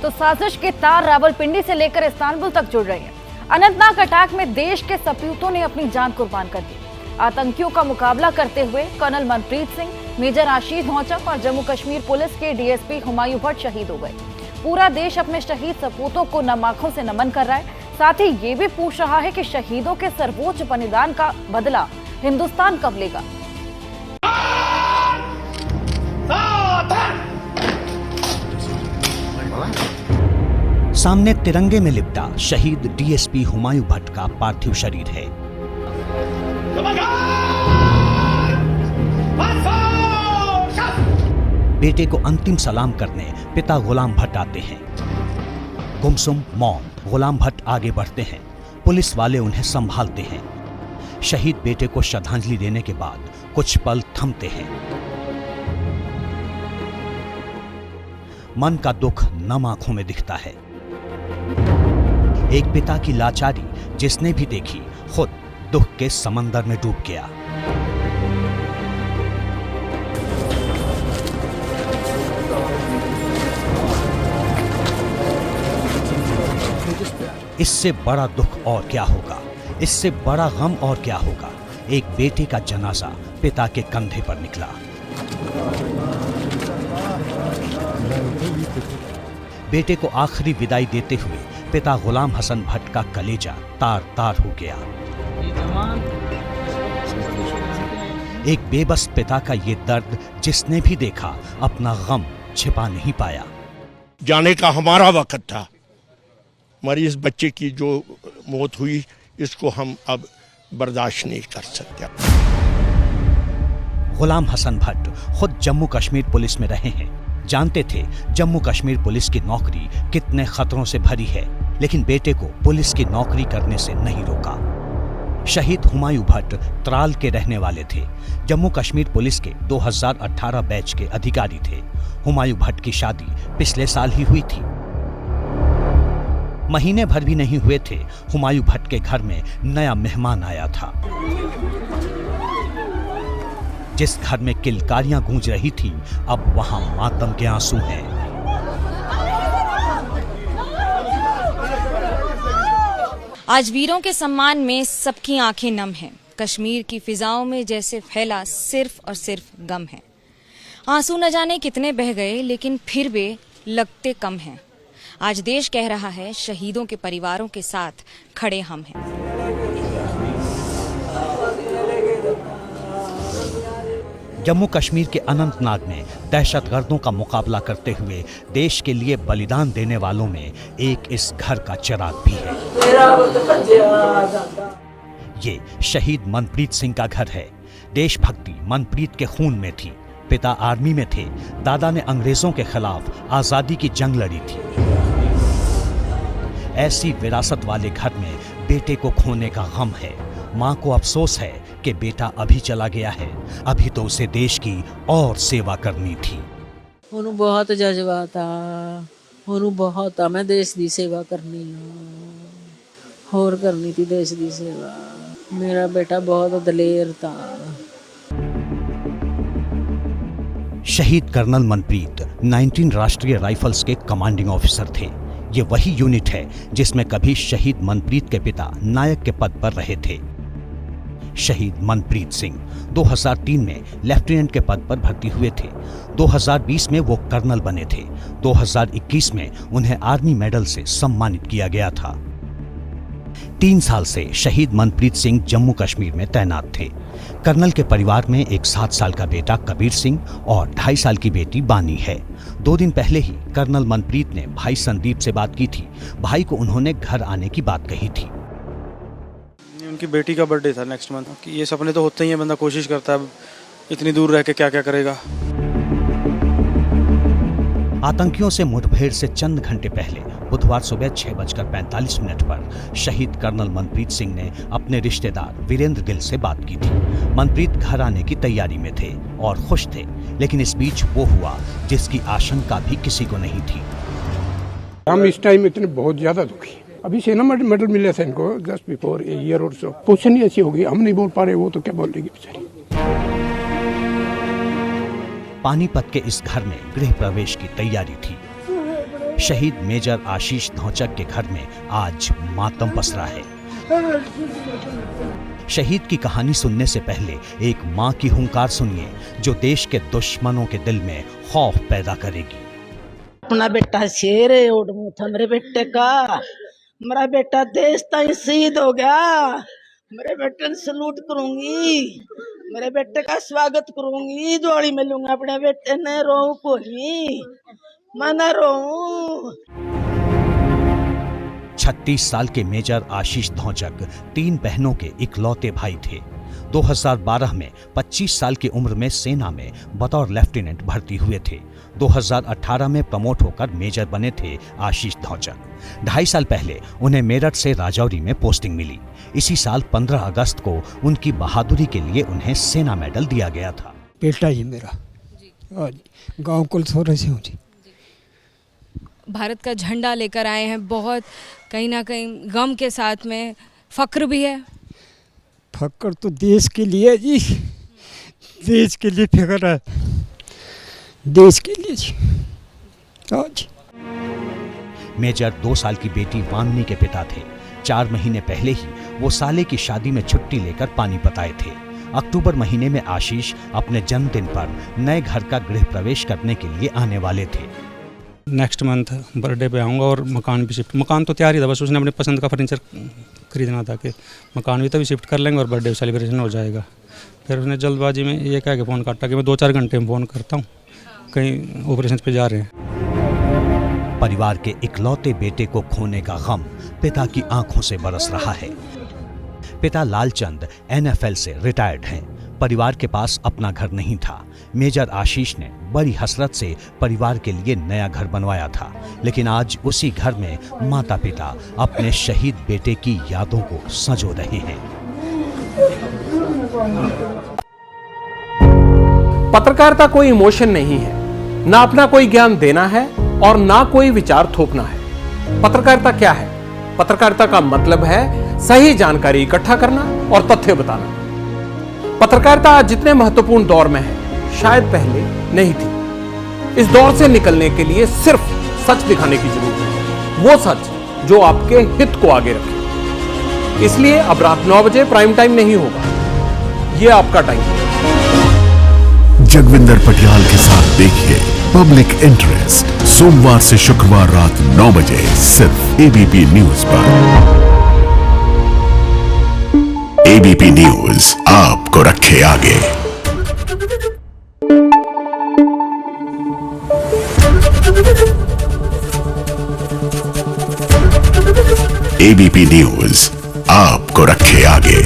तो साजिश के तार रावलपिंडी से लेकर इस्तांबुल तक जुड़ रहे हैं। अनंतनाग अटैक में देश के सपूतों ने अपनी जान कुर्बान कर दी। आतंकियों का मुकाबला करते हुए कर्नल मनप्रीत सिंह, मेजर आशीष नौचक और जम्मू कश्मीर पुलिस के डीएसपी हुमायूं भट्ट शहीद हो गए। पूरा देश अपने शहीद सपूतों को नम आंखों से नमन कर रहा है। साथ ही ये भी पूछ रहा है कि शहीदों के सर्वोच्च बलिदान का बदला हिंदुस्तान कब लेगा। सामने तिरंगे में लिपटा शहीद डीएसपी हुमायूं भट्ट का पार्थिव शरीर है। बेटे को अंतिम सलाम करने पिता गुलाम भट्ट आते हैं। गुमसुम मौन गुलाम भट्ट आगे बढ़ते हैं। पुलिस वाले उन्हें संभालते हैं। शहीद बेटे को श्रद्धांजलि देने के बाद कुछ पल थमते हैं। मन का दुख नम आंखों में दिखता है। एक पिता की लाचारी जिसने भी देखी खुद दुख के समंदर में डूब गया। इससे बड़ा दुख और क्या होगा, इससे बड़ा गम और क्या होगा। एक बेटे का जनाजा पिता के कंधे पर निकला। बेटे को आखिरी विदाई देते हुए पिता गुलाम हसन भट्ट का कलेजा तार तार हो गया। एक बेबस पिता का ये दर्द जिसने भी देखा अपना गम छिपा नहीं पाया। जाने का हमारा वक्त था। हमारी इस बच्चे की जो मौत हुई इसको हम अब बर्दाश्त नहीं कर सकते। गुलाम हसन भट्ट खुद जम्मू कश्मीर पुलिस में रहे हैं। जानते थे जम्मू कश्मीर पुलिस की नौकरी कितने खतरों से भरी है, लेकिन बेटे को पुलिस की नौकरी करने से नहीं रोका। शहीद हुमायूं भट्ट त्राल के रहने वाले थे। जम्मू कश्मीर पुलिस के 2018 बैच के अधिकारी थे। हुमायूं भट्ट की शादी पिछले साल ही हुई थी। महीने भर भी नहीं हुए थे हुमायूं भट्ट के घर में नया मेहमान आया था। जिस घर में किलकारियां गूंज रही थी अब वहां मातम के आंसू हैं। आज वीरों के सम्मान में सबकी आंखें नम हैं। कश्मीर की फिजाओं में जैसे फैला सिर्फ और सिर्फ गम है। आंसू न जाने कितने बह गए लेकिन फिर भी लगते कम हैं। आज देश कह रहा है शहीदों के परिवारों के साथ खड़े हम हैं। जम्मू कश्मीर के अनंतनाग में दहशतगर्दों का मुकाबला करते हुए देश के लिए बलिदान देने वालों में एक इस घर का चिराग भी है। ये शहीद मनप्रीत सिंह का घर है। देशभक्ति मनप्रीत के खून में थी। पिता आर्मी में थे। दादा ने अंग्रेजों के खिलाफ आजादी की जंग लड़ी थी। ऐसी विरासत वाले घर में बेटे को खोने का गम है। मां को अफसोस है कि बेटा अभी चला गया है। अभी तो उसे देश की और सेवा करनी थी। ਉਹਨੂੰ ਬਹੁਤ ਜਜ਼ਬਾ था, ਉਹਨੂੰ बहुत था मैं देश की सेवा करनी और करनी थी देश की सेवा। मेरा बेटा बहुत दलेर था। शहीद कर्नल मनप्रीत 19 राष्ट्रीय राइफल्स के कमांडिंग ऑफिसर थे। ये वही यूनिट है जिसमें कभी शहीद मनप्रीत के पिता नायक के पद पर रहे थे। शहीद मनप्रीत सिंह 2003 में लेफ्टिनेंट के पद पर भर्ती हुए थे। 2020 में वो कर्नल बने थे। 2021 में उन्हें आर्मी मेडल से सम्मानित किया गया था। 3 साल से शहीद मनप्रीत सिंह जम्मू कश्मीर में तैनात थे। कर्नल के परिवार में एक 7 साल का बेटा कबीर सिंह और 2.5 साल की बेटी बानी है। 2 दिन पहले ही कर्नल मनप्रीत ने भाई संदीप से बात की थी। भाई को उन्होंने घर आने की बात कही थी। उनकी बेटी का बर्थडे था नेक्स्ट मंथ। ये सपने तो होते ही हैं, बंदा कोशिश करता है। इतनी दूर रह के क्या क्या करेगा। आतंकियों से मुठभेड़ से चंद घंटे पहले बुधवार सुबह 6:45 पर शहीद कर्नल मनप्रीत सिंह ने अपने रिश्तेदार वीरेंद्र गिल से बात की थी। मनप्रीत घर आने की तैयारी में थे और खुश थे, लेकिन इस बीच वो हुआ जिसकी आशंका भी किसी को नहीं थी। हम इस टाइम इतने बहुत ज्यादा दुखी। अभी सेना मेडल मिले थे इनको जस्ट बिफोर ए ईयर और सो। पोजीशन ही ऐसी होगी, हम नहीं बोल पा रहे, वो तो क्या बोलेगी बेचारी। पानीपत के इस घर में गृह प्रवेश की तैयारी थी। शहीद मेजर आशीष धौचक के घर में आज मातम पसरा है। शहीद की कहानी सुनने से पहले एक मां की हुंकार सुनिए, जो देश के दुश्मनों के दिल में खौफ पैदा करेगी। अपना बेटा शेर है, उड़मू था मेरे बेटे का। मेरा बेटा देश ताई शहीद हो गया। मेरे बेटे ने सलूट करूंगी, मेरे बेटे का स्वागत करूंगी, जोड़ी मिलूंगा अपने बेटे ने। रोऊं को नहीं, मैं न रोऊं। 36 साल के मेजर आशीष धौचक 3 बहनों के इकलौते भाई थे। 2012 में 25 साल की उम्र में सेना में बतौर लेफ्टिनेंट भर्ती हुए थे। 2018 में प्रमोट होकर मेजर बने थे आशीष धौचक। 2.5 साल पहले उन्हें मेरठ से राजौरी में पोस्टिंग मिली। इसी साल 15 अगस्त को उनकी बहादुरी के लिए उन्हें सेना मेडल दिया गया था। बेटा ही मेरा गाँव कुलसोरे से हूँ जी। भारत का झंडा लेकर आए हैं, बहुत कहीं ना कहीं गम के साथ में फक्र भी है। फक्र तो देश के लिए जी, देश के लिए फिक्र है, देश के लिए जी। जी मेजर 2 साल की बेटी वामनी के पिता थे। 4 महीने पहले ही वो साले की शादी में छुट्टी लेकर पानीपत आए थे। अक्टूबर महीने में आशीष अपने जन्मदिन पर नए घर का गृह प्रवेश करने के लिए आने वाले थे। नेक्स्ट मंथ बर्थडे पे आऊँगा और मकान भी शिफ्ट, मकान तो तैयार ही था, बस उसने अपने पसंद का फर्नीचर खरीदना था कि मकान भी तभी शिफ्ट कर लेंगे और बर्थडे सेलिब्रेशन हो जाएगा। फिर उसने जल्दबाजी में ये कह के फ़ोन काटा कि मैं 2-4 घंटे में फ़ोन करता हूँ, कहीं ऑपरेशन पे जा रहे हैं। परिवार के इकलौते बेटे को खोने का गम पिता की आंखों से बरस रहा है। पिता लालचंद NFL से रिटायर्ड हैं। परिवार के पास अपना घर नहीं था। मेजर आशीष ने बड़ी हसरत से परिवार के लिए नया घर बनवाया था, लेकिन आज उसी घर में माता पिता अपने शहीद बेटे की यादों को संजो रहे हैं। पत्रकारिता कोई इमोशन नहीं है, ना अपना कोई ज्ञान देना है और ना कोई विचार थोपना है। पत्रकारिता क्या है? पत्रकारिता का मतलब है सही जानकारी इकट्ठा करना और तथ्य बताना। पत्रकारिता आज जितने महत्वपूर्ण दौर में है, शायद पहले नहीं थी। इस दौर से निकलने के लिए सिर्फ सच दिखाने की जरूरत है, वो सच जो आपके हित को आगे रखे। इसलिए अब रात 9 बजे प्राइम टाइम नहीं होगा, ये आपका टाइम है। जगविंदर पटियाल के साथ देखिए पब्लिक इंटरेस्ट, सोमवार से शुक्रवार रात 9 बजे सिर्फ ABP न्यूज पर। ABP न्यूज आपको रखे आगे। ABP न्यूज आपको रखे आगे।